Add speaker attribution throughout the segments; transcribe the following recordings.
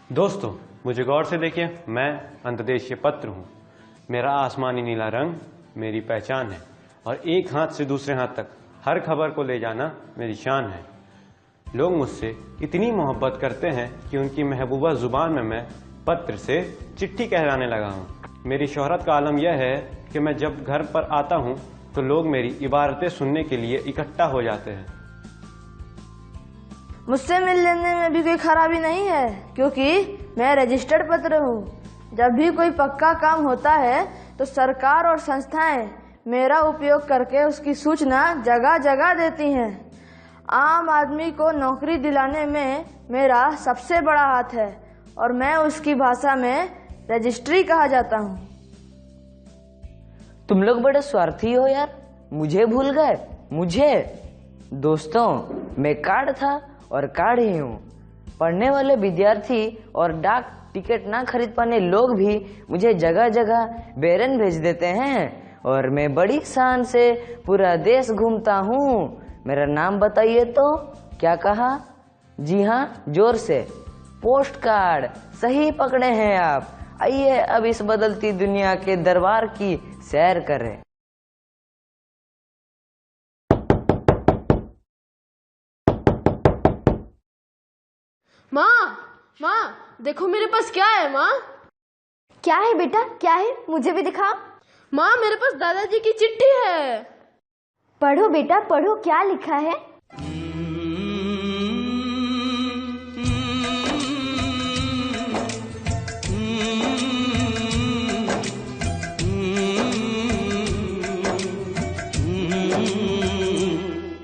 Speaker 1: दोस्तों, मुझे गौर से देखिए, मैं अंतर्देशीय पत्र हूँ। मेरा आसमानी नीला रंग मेरी पहचान है और एक हाथ से दूसरे हाथ तक हर खबर को ले जाना मेरी शान है। लोग मुझसे इतनी मोहब्बत करते हैं कि उनकी महबूबा जुबान में मैं पत्र से चिट्ठी कहलाने लगा हूँ। मेरी शोहरत का आलम यह है कि मैं जब घर पर आता हूँ तो लोग मेरी इबारतें सुनने के लिए इकट्ठा हो जाते हैं।
Speaker 2: मुझसे मिल लेने में भी कोई खराबी नहीं है, क्योंकि मैं रजिस्टर्ड पत्र हूँ। जब भी कोई पक्का काम होता है तो सरकार और संस्थाएं मेरा उपयोग करके उसकी सूचना जगह जगह देती हैं। आम आदमी को नौकरी दिलाने में मेरा सबसे बड़ा हाथ है और मैं उसकी भाषा में रजिस्ट्री कहा जाता हूँ।
Speaker 3: तुम लोग बड़े स्वार्थी हो यार, मुझे भूल गए। मुझे दोस्तों, मैं कार्ड था और कार्ड ही हूँ। पढ़ने वाले विद्यार्थी और डाक टिकट ना खरीद पाने लोग भी मुझे जगह जगह बेरन भेज देते हैं और मैं बड़ी शान से पूरा देश घूमता हूँ। मेरा नाम बताइए तो। क्या कहा? जी हाँ, जोर से। पोस्ट कार्ड सही पकड़े हैं आप। आइए अब इस बदलती दुनिया के दरबार की सैर करें।
Speaker 4: माँ, देखो मेरे पास क्या है। माँ,
Speaker 2: क्या है बेटा, क्या है? मुझे भी दिखाओ।
Speaker 4: माँ, मेरे पास दादाजी की चिट्ठी है।
Speaker 2: पढ़ो बेटा, पढ़ो, क्या लिखा है?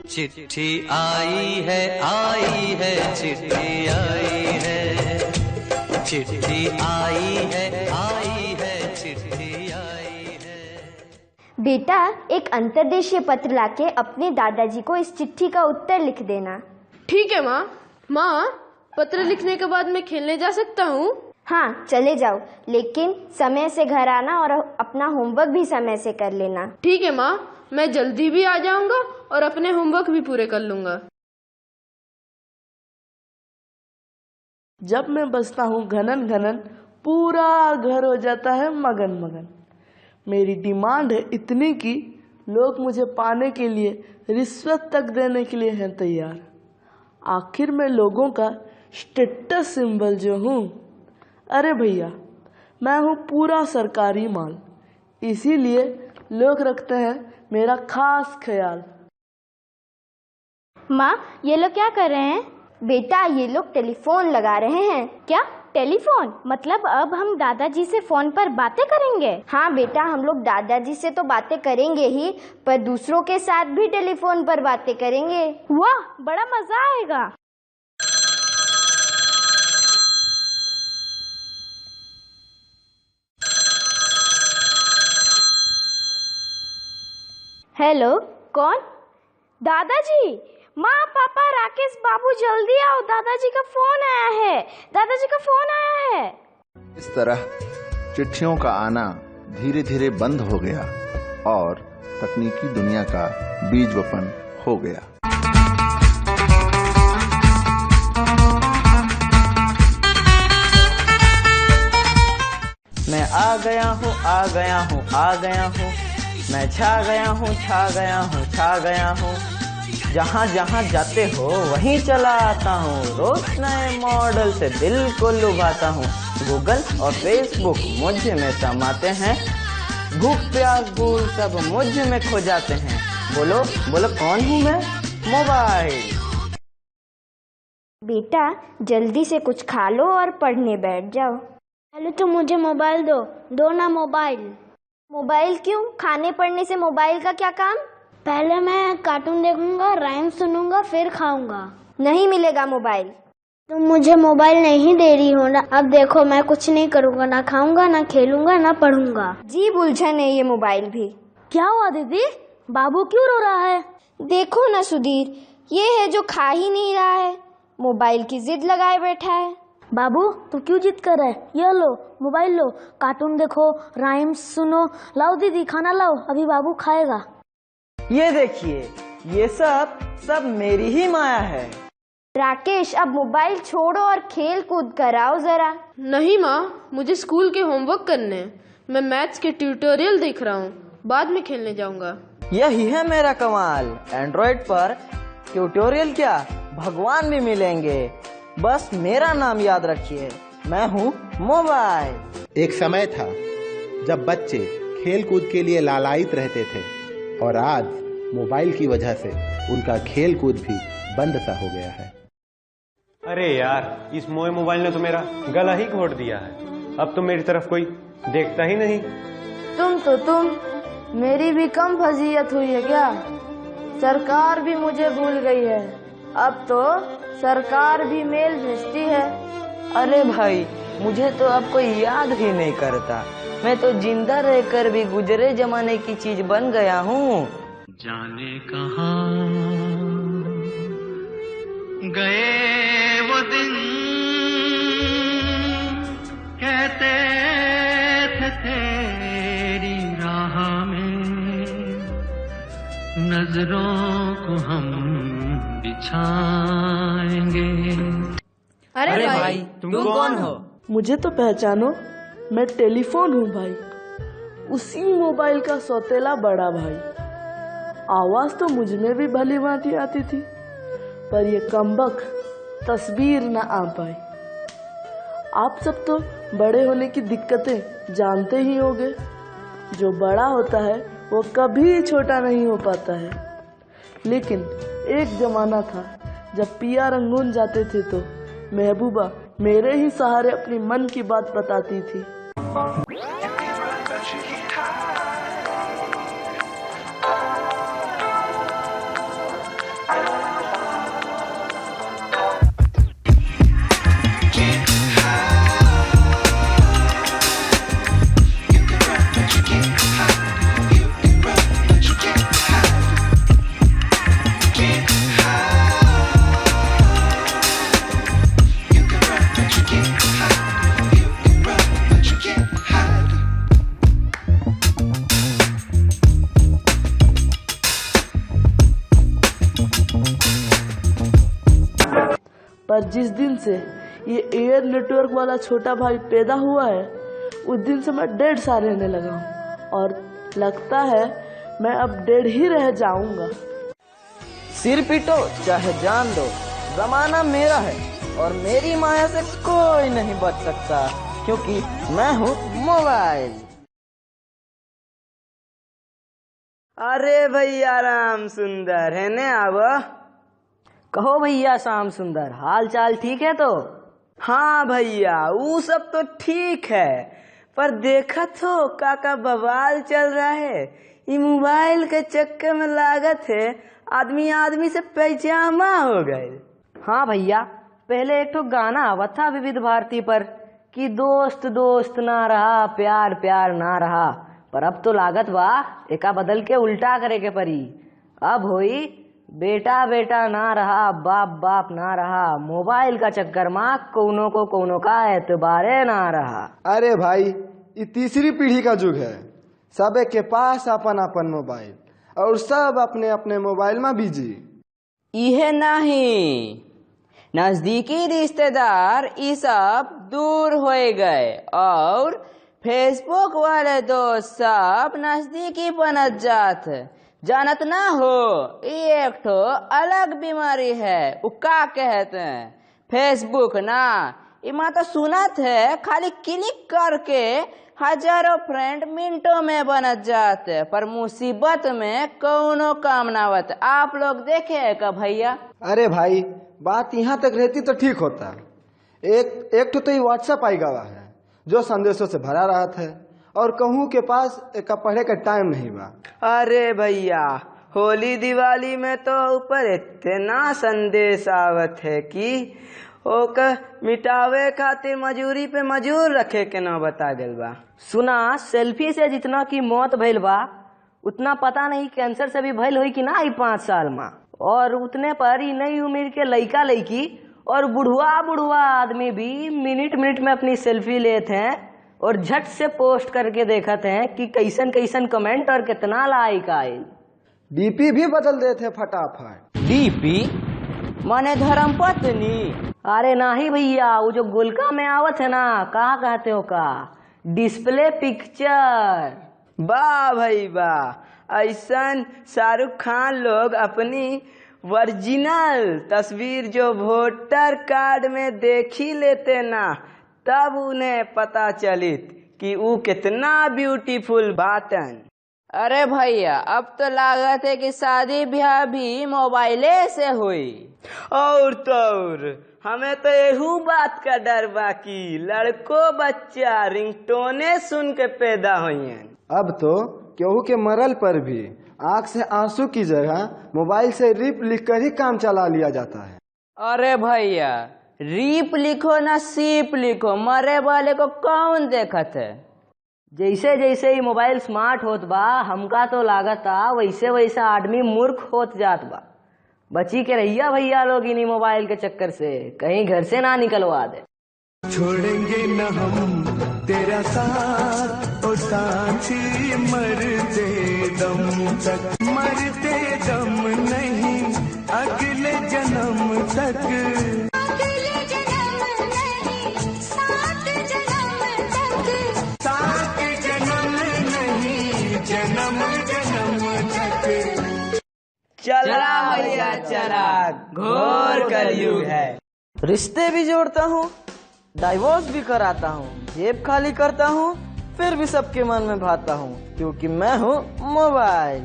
Speaker 5: चिट्ठी आई है, चिट्ठी आई है, चिट्ठी आई है, चिट्ठी आई है।
Speaker 6: बेटा, एक अंतर्देशीय पत्र लाके अपने दादाजी को इस चिट्ठी का उत्तर लिख देना।
Speaker 4: ठीक है माँ। माँ, पत्र लिखने के बाद मैं खेलने जा सकता हूँ?
Speaker 6: हाँ, चले जाओ, लेकिन समय से घर आना और अपना होमवर्क भी समय से कर लेना।
Speaker 4: ठीक है माँ, मैं जल्दी भी आ जाऊंगा और अपने होमवर्क भी पूरे कर लूंगा।
Speaker 7: जब मैं बसता हूँ घनन घनन, पूरा घर हो जाता है मगन मगन। मेरी डिमांड है इतनी कि लोग मुझे पाने के लिए रिश्वत तक देने के लिए हैं तैयार। आखिर मैं लोगों का स्टेटस सिंबल जो हूँ। अरे भैया, मैं हूँ पूरा सरकारी माल, इसीलिए लोग रखते हैं मेरा खास ख्याल।
Speaker 6: माँ, ये लोग क्या कर रहे हैं? बेटा, ये लोग टेलीफोन लगा रहे हैं। क्या टेलीफोन? मतलब अब हम दादाजी से फोन पर बातें करेंगे? हाँ बेटा, हम लोग दादाजी से तो बातें करेंगे ही, पर दूसरों के साथ भी टेलीफोन पर बातें करेंगे। वाह, बड़ा मजा आएगा। हेलो, कौन? दादाजी? माँ, पापा, राकेश, बाबू, जल्दी आओ, दादाजी का फोन आया है। दादाजी का फोन आया है।
Speaker 8: इस तरह चिट्ठियों का आना धीरे धीरे बंद हो गया और तकनीकी दुनिया का बीज वपन हो गया।
Speaker 3: मैं आ गया हूँ, आ गया हूँ, आ गया हूँ। मैं छा गया हूँ, छा गया हूँ, छा गया हूँ। जहाँ जहाँ जाते हो वहीं चला आता हूँ। रोज नए मॉडल से दिल को लुभाता हूँ। गूगल और फेसबुक मुझ में समाते हैं। भूख प्यास भूल सब मुझ में खो जाते हैं। बोलो बोलो, कौन हूँ मैं? मोबाइल।
Speaker 6: बेटा, जल्दी से कुछ खा लो और पढ़ने बैठ जाओ।
Speaker 9: पहले तो मुझे मोबाइल दो ना मोबाइल।
Speaker 6: मोबाइल क्यों? खाने पढ़ने से मोबाइल का क्या काम?
Speaker 9: पहले मैं कार्टून देखूंगा, राइम सुनूंगा, फिर खाऊंगा।
Speaker 6: नहीं मिलेगा मोबाइल।
Speaker 9: तुम मुझे मोबाइल नहीं दे रही हो ना। अब देखो, मैं कुछ नहीं करूंगा, ना खाऊंगा, ना खेलूंगा, ना पढ़ूंगा।
Speaker 6: जी उलझन है ये मोबाइल भी।
Speaker 9: क्या हुआ दीदी? बाबू क्यों रो रहा है?
Speaker 6: देखो ना सुधीर, ये है जो खा ही नहीं रहा है, मोबाइल की जिद लगाए बैठा है।
Speaker 9: बाबू, तू क्यों जिद कर रहा है? ये लो मोबाइल, लो, कार्टून देखो, राइम्स सुनो। लाओ दीदी, खाना लाओ, अभी बाबू खाएगा।
Speaker 3: ये देखिए, ये सब मेरी ही माया है।
Speaker 6: राकेश अब मोबाइल छोड़ो और खेल कूद कराओ जरा।
Speaker 4: नहीं माँ, मुझे स्कूल के होमवर्क करने हैं। मैं मैथ्स के ट्यूटोरियल देख रहा हूँ, बाद में खेलने जाऊंगा।
Speaker 3: यही है मेरा कमाल। एंड्रॉइड पर ट्यूटोरियल क्या, भगवान भी मिलेंगे। बस मेरा नाम याद रखिए, मैं हूँ मोबाइल।
Speaker 10: एक समय था जब बच्चे खेल कूद के लिए लालायित रहते थे और आज मोबाइल की वजह से उनका खेल कूद भी बंद सा हो गया है।
Speaker 1: अरे यार, इस मोए मोबाइल ने तो मेरा गला ही घोट दिया है। अब तो मेरी तरफ कोई देखता ही नहीं।
Speaker 2: तुम मेरी भी कम फजीयत हुई है क्या? सरकार भी मुझे भूल गई है। अब तो सरकार भी मेल भेजती है।
Speaker 3: अरे भाई, मुझे तो अब कोई याद भी नहीं करता। मैं तो जिंदा रहकर भी गुजरे जमाने की चीज बन गया हूँ।
Speaker 5: जाने कहाँ गए वो दिन, कहते थे तेरी राह में नजरों को हम बिछाएंगे।
Speaker 4: अरे भाई,
Speaker 3: तुम कौन हो?
Speaker 7: मुझे तो पहचानो, मैं टेलीफोन हूँ भाई, उसी मोबाइल का सौतेला बड़ा भाई। आवाज तो मुझ में भी भली भांति आती थी, पर ये कमबख्त तस्वीर न आ पाई। आप सब तो बड़े होने की दिक्कतें जानते ही होंगे। जो बड़ा होता है वो कभी छोटा नहीं हो पाता है। लेकिन एक जमाना था जब पिया रंगून जाते थे तो महबूबा मेरे ही सहारे अपनी मन की बात बताती थी। पर जिस दिन से ये एयर नेटवर्क वाला छोटा भाई पैदा हुआ है, उस दिन से मैं डेढ़ सा रहने लगा हूँ और लगता है मैं अब डेढ़ ही रह जाऊंगा।
Speaker 3: सिर पीटो चाहे जान दो, जमाना मेरा है और मेरी माया से कोई नहीं बच सकता, क्योंकि मैं हूँ मोबाइल। अरे भैया राम सुंदर है ने अब कहो भैया शाम सुंदर, हाल चाल ठीक है? तो हाँ भैया, वो सब तो ठीक है, पर देखत हो काका बवाल चल रहा है। ये मोबाइल के चक्कर में लागत है आदमी आदमी से पैजामा हो गए। हाँ भैया, पहले एक तो गाना आवा था विविध भारती पर कि दोस्त दोस्त ना रहा, प्यार प्यार ना रहा, पर अब तो लागत वाह एका बदल के उल्टा करे के परी। अब होई बेटा बेटा ना रहा, बाप बाप ना रहा, मोबाइल का चक्कर में कौनो को कौनो का एतबारे ना रहा।
Speaker 11: अरे भाई, ये तीसरी पीढ़ी का युग है, सब के पास अपन अपन मोबाइल और सब अपने अपने मोबाइल में बिजी।
Speaker 3: यह नहीं, नजदीकी रिश्तेदार ये सब दूर हो गए और फेसबुक वाले दोस्त सब नजदीकी बनत जात। जानत ना हो, ये एक ठो अलग बीमारी है, वो का कहते हैं फेसबुक ना। इमा तो सुनत है खाली क्लिक करके हजारों फ्रेंड मिनटों में बनत जाते, पर मुसीबत में कौनो काम ना आवत। आप लोग देखे का भैया?
Speaker 11: अरे भाई, बात यहाँ तक रहती तो ठीक होता। एक तो ये व्हाट्सएप आई गवा है जो संदेशों से भरा रहा है और कहूँ के पास एक पढ़े का टाइम नहीं बा।
Speaker 3: अरे भैया, होली दिवाली में तो ऊपर इतना संदेश आवत है कि ओकर मिटावे खातिर मजूरी पे मजूर रखे के ना बता गल बा। सुना, सेल्फी से जितना की मौत भइल बा उतना पता नहीं कैंसर से भी भइल हुई कि ना 5 साल में। और उतने पर ही नई उम्र के लड़का लड़की और बुढ़वा आदमी भी मिनट मिनट में अपनी सेल्फी लेते हैं और झट से पोस्ट करके देखते हैं कि कैसन कैसन कमेंट और कितना लाइक आए।
Speaker 11: डीपी भी बदल देते फटाफट।
Speaker 3: डीपी माने धर्म पत्नी? अरे नहीं भैया, वो जो गोलका में आवत है ना, कहाँ कहते हो का, डिस्प्ले पिक्चर।
Speaker 12: वाह भाई वाह, ऐसन शाहरुख खान लोग अपनी ओरिजिनल तस्वीर जो वोटर कार्ड में देख ही लेते ना, तब उन्हें पता चलित कि वो कितना ब्यूटीफुल बातन।
Speaker 3: अरे भैया, अब तो लागत है कि शादी ब्याह भी मोबाइले से हुई।
Speaker 12: और तो और हमें तो यही बात का डर बा कि लड़को बच्चा रिंगटोने सुन के पैदा हुई।
Speaker 11: अब तो केहू के मरल पर भी आंख से आंसू की जगह मोबाइल से रिप लिखकर ही काम चला लिया जाता है।
Speaker 3: अरे भैया, रीप लिखो ना सीप लिखो, मरे वाले को कौन देखत है। जैसे जैसे ही मोबाइल स्मार्ट होत बा, हमका तो लागता वैसे वैसे आदमी मूर्ख होत जात बा। बची के रहिया भैया लोग इन्हीं मोबाइल के चक्कर से, कहीं घर से ना निकलवा दे।
Speaker 5: छोड़ेंगे न हम तेरा साथ ओ साथी, मरते दम तक, मरते दम नहीं अगले जन्म तक, अगले जन्म नहीं सात जन्म तक, सात जन्म नहीं जन्म जन्म तक।
Speaker 12: चला भैया चला, घोर कलयुग है।
Speaker 7: रिश्ते भी जोड़ता हूँ, डाइवोर्स भी कराता हूँ, जेब खाली करता हूँ, फिर भी सबके मन में भाता हूँ, क्योंकि मैं हूँ मोबाइल।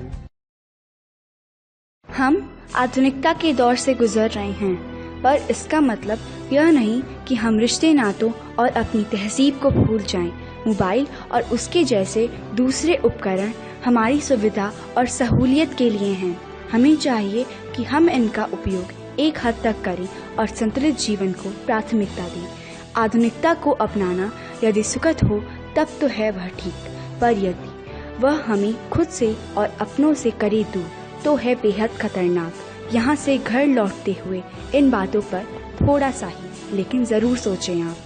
Speaker 13: हम आधुनिकता के दौर से गुजर रहे हैं, पर इसका मतलब यह नहीं कि हम रिश्ते नातों और अपनी तहजीब को भूल जाएं। मोबाइल और उसके जैसे दूसरे उपकरण हमारी सुविधा और सहूलियत के लिए हैं। हमें चाहिए कि हम इनका उपयोग एक हद तक करें और संतुलित जीवन को प्राथमिकता दें। आधुनिकता को अपनाना यदि सुखद हो तब तो है वह ठीक, पर यदि वह हमें खुद से और अपनों से करे दूर तो है बेहद खतरनाक। यहाँ से घर लौटते हुए इन बातों पर थोड़ा सा ही लेकिन जरूर सोचें आप।